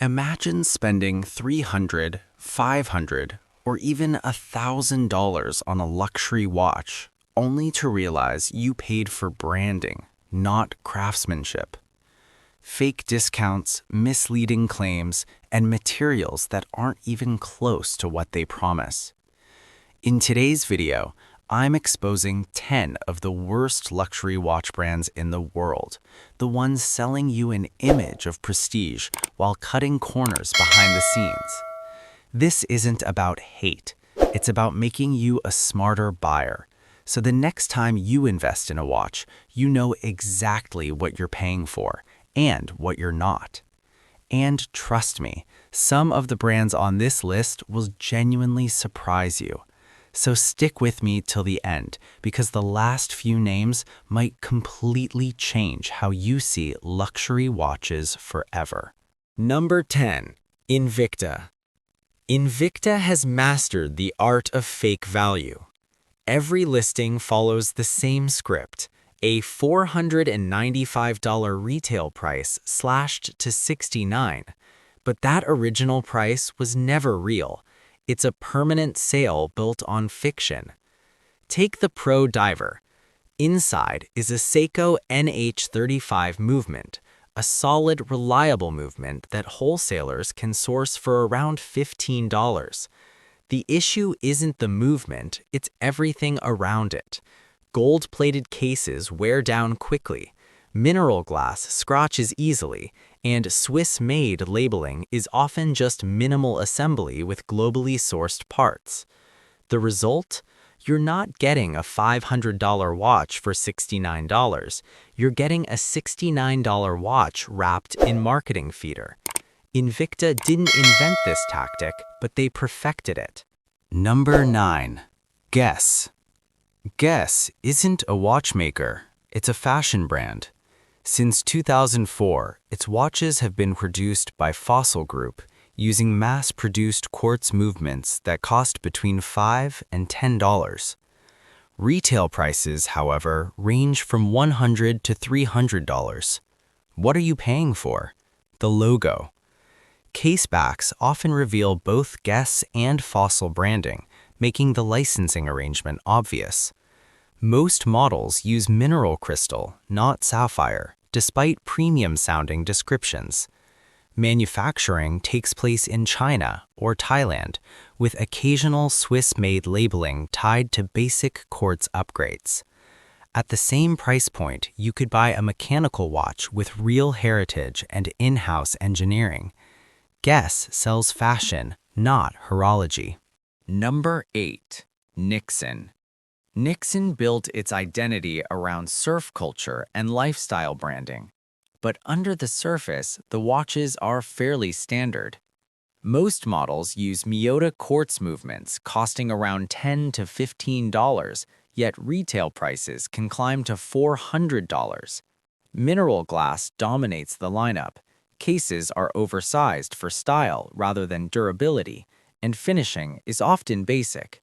Imagine spending $300, $500, or even $1,000 on a luxury watch, only to realize you paid for branding, not craftsmanship. Fake discounts, misleading claims, and materials that aren't even close to what they promise. In today's video, I'm exposing 10 of the worst luxury watch brands in the world, the ones selling you an image of prestige while cutting corners behind the scenes. This isn't about hate, it's about making you a smarter buyer. So the next time you invest in a watch, you know exactly what you're paying for and what you're not. And trust me, some of the brands on this list will genuinely surprise you. So stick with me till the end, because the last few names might completely change how you see luxury watches forever. Number 10. Invicta. Invicta has mastered the art of fake value. Every listing follows the same script, a $495 retail price slashed to $69. But that original price was never real. It's a permanent sale built on fiction. Take the Pro Diver. Inside is a Seiko NH35 movement, a solid, reliable movement that wholesalers can source for around $15. The issue isn't the movement, it's everything around it. Gold-plated cases wear down quickly, mineral glass scratches easily, and Swiss-made labeling is often just minimal assembly with globally sourced parts. The result? You're not getting a $500 watch for $69. You're getting a $69 watch wrapped in marketing feeder. Invicta didn't invent this tactic, but they perfected it. Number 9. Guess. Guess isn't a watchmaker, it's a fashion brand. Since 2004, its watches have been produced by Fossil Group using mass-produced quartz movements that cost between $5 and $10. Retail prices, however, range from $100 to $300. What are you paying for? The logo. Casebacks often reveal both Guess and Fossil branding, making the licensing arrangement obvious. Most models use mineral crystal, not sapphire, despite premium-sounding descriptions. Manufacturing takes place in China or Thailand, with occasional Swiss-made labeling tied to basic quartz upgrades. At the same price point, you could buy a mechanical watch with real heritage and in-house engineering. Guess sells fashion, not horology. Number 8. Nixon. Nixon built its identity around surf culture and lifestyle branding. But under the surface, the watches are fairly standard. Most models use Miyota quartz movements costing around $10 to $15, yet retail prices can climb to $400. Mineral glass dominates the lineup. Cases are oversized for style rather than durability, and finishing is often basic.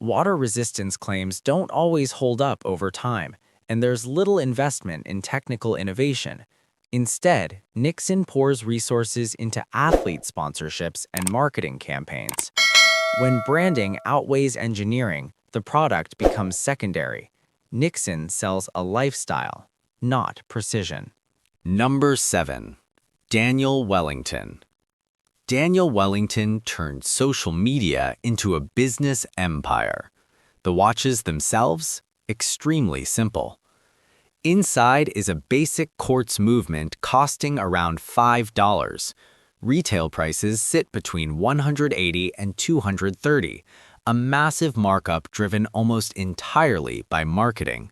Water resistance claims don't always hold up over time, and there's little investment in technical innovation. Instead, Nixon pours resources into athlete sponsorships and marketing campaigns. When branding outweighs engineering, the product becomes secondary. Nixon sells a lifestyle, not precision. Number 7. Daniel Wellington. Daniel Wellington turned social media into a business empire. The watches themselves? Extremely simple. Inside is a basic quartz movement costing around $5. Retail prices sit between $180 and $230, a massive markup driven almost entirely by marketing.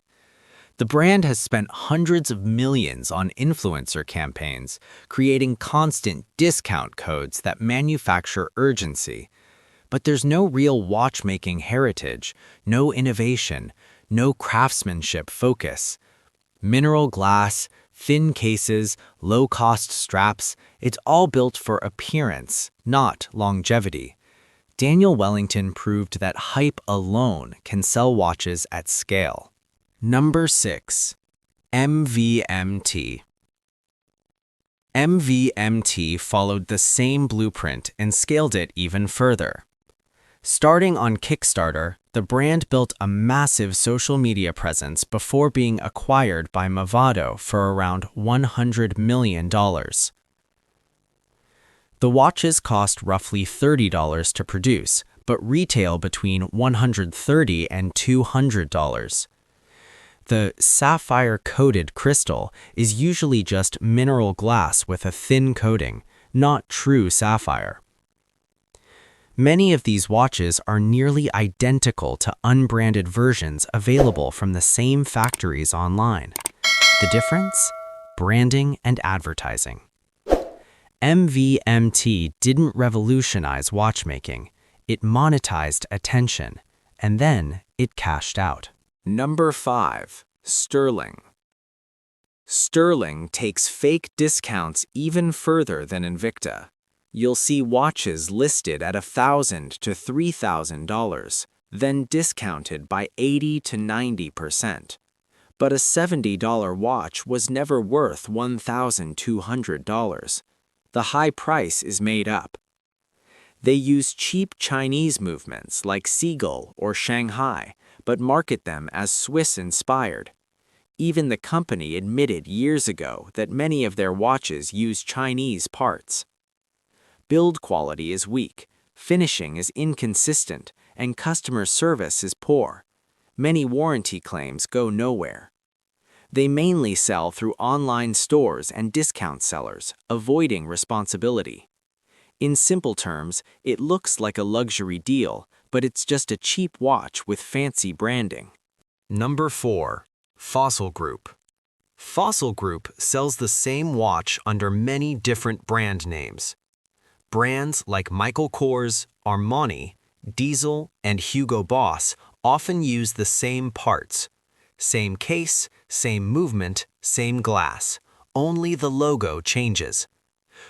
The brand has spent hundreds of millions on influencer campaigns, creating constant discount codes that manufacture urgency. But there's no real watchmaking heritage, no innovation, no craftsmanship focus. Mineral glass, thin cases, low-cost straps, it's all built for appearance, not longevity. Daniel Wellington proved that hype alone can sell watches at scale. Number 6. MVMT. MVMT followed the same blueprint and scaled it even further. Starting on Kickstarter, the brand built a massive social media presence before being acquired by Movado for around $100 million. The watches cost roughly $30 to produce, but retail between $130 and $200. The sapphire-coated crystal is usually just mineral glass with a thin coating, not true sapphire. Many of these watches are nearly identical to unbranded versions available from the same factories online. The difference? Branding and advertising. MVMT didn't revolutionize watchmaking. It monetized attention, and then it cashed out. Number 5. Sterling. Sterling takes fake discounts even further than Invicta. You'll see watches listed at $1,000 to $3,000, then discounted by 80 to 90%. But a $70 watch was never worth $1,200. The high price is made up. They use cheap Chinese movements like Seagull or Shanghai, but market them as Swiss-inspired. Even the company admitted years ago that many of their watches use Chinese parts. Build quality is weak, finishing is inconsistent, and customer service is poor. Many warranty claims go nowhere. They mainly sell through online stores and discount sellers, avoiding responsibility. In simple terms, it looks like a luxury deal, but it's just a cheap watch with fancy branding. Number 4. Fossil Group. Fossil Group sells the same watch under many different brand names. Brands like Michael Kors, Armani, Diesel, and Hugo Boss often use the same parts. Same case, same movement, same glass. Only the logo changes.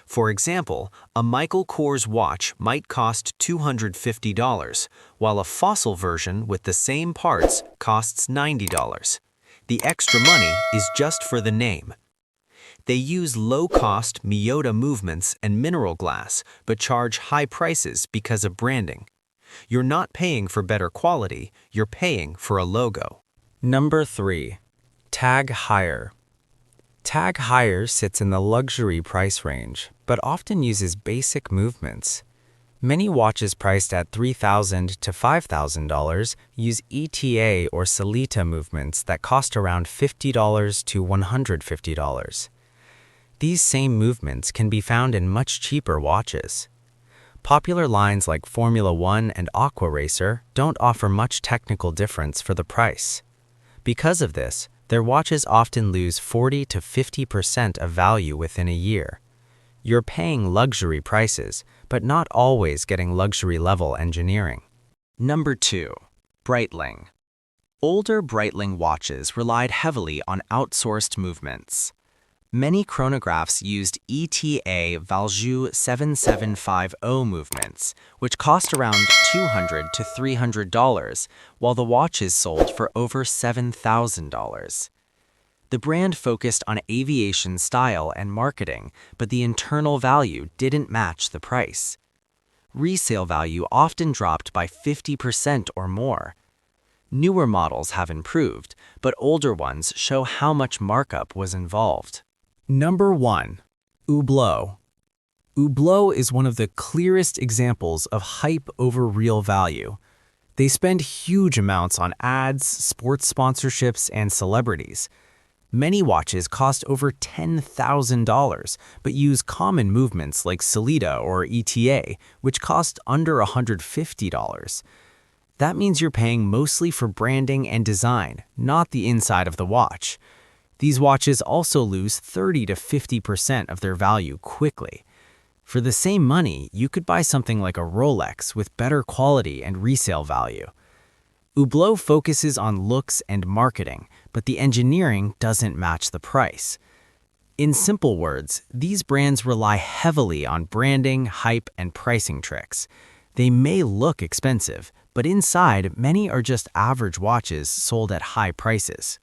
For example, a Michael Kors watch might cost $250, while a Fossil version with the same parts costs $90. The extra money is just for the name. They use low-cost Miyota movements and mineral glass, but charge high prices because of branding. You're not paying for better quality, you're paying for a logo. Number 3. Tag Heuer. Tag Heuer sits in the luxury price range, but often uses basic movements. Many watches priced at $3,000 to $5,000 use ETA or Solita movements that cost around $50 to $150. These same movements can be found in much cheaper watches. Popular lines like Formula One and Aqua Racer don't offer much technical difference for the price. Because of this, their watches often lose 40 to 50% of value within a year. You're paying luxury prices, but not always getting luxury-level engineering. Number 2. Breitling. Older Breitling watches relied heavily on outsourced movements. Many chronographs used ETA Valjoux 7750 movements, which cost around $200 to $300, while the watches sold for over $7,000. The brand focused on aviation style and marketing, but the internal value didn't match the price. Resale value often dropped by 50% or more. Newer models have improved, but older ones show how much markup was involved. Number 1. Hublot. Hublot is one of the clearest examples of hype over real value. They spend huge amounts on ads, sports sponsorships, and celebrities. Many watches cost over $10,000, but use common movements like Solita or ETA, which cost under $150. That means you're paying mostly for branding and design, not the inside of the watch. These watches also lose 30 to 50% of their value quickly. For the same money, you could buy something like a Rolex with better quality and resale value. Hublot focuses on looks and marketing, but the engineering doesn't match the price. In simple words, these brands rely heavily on branding, hype, and pricing tricks. They may look expensive, but inside, many are just average watches sold at high prices.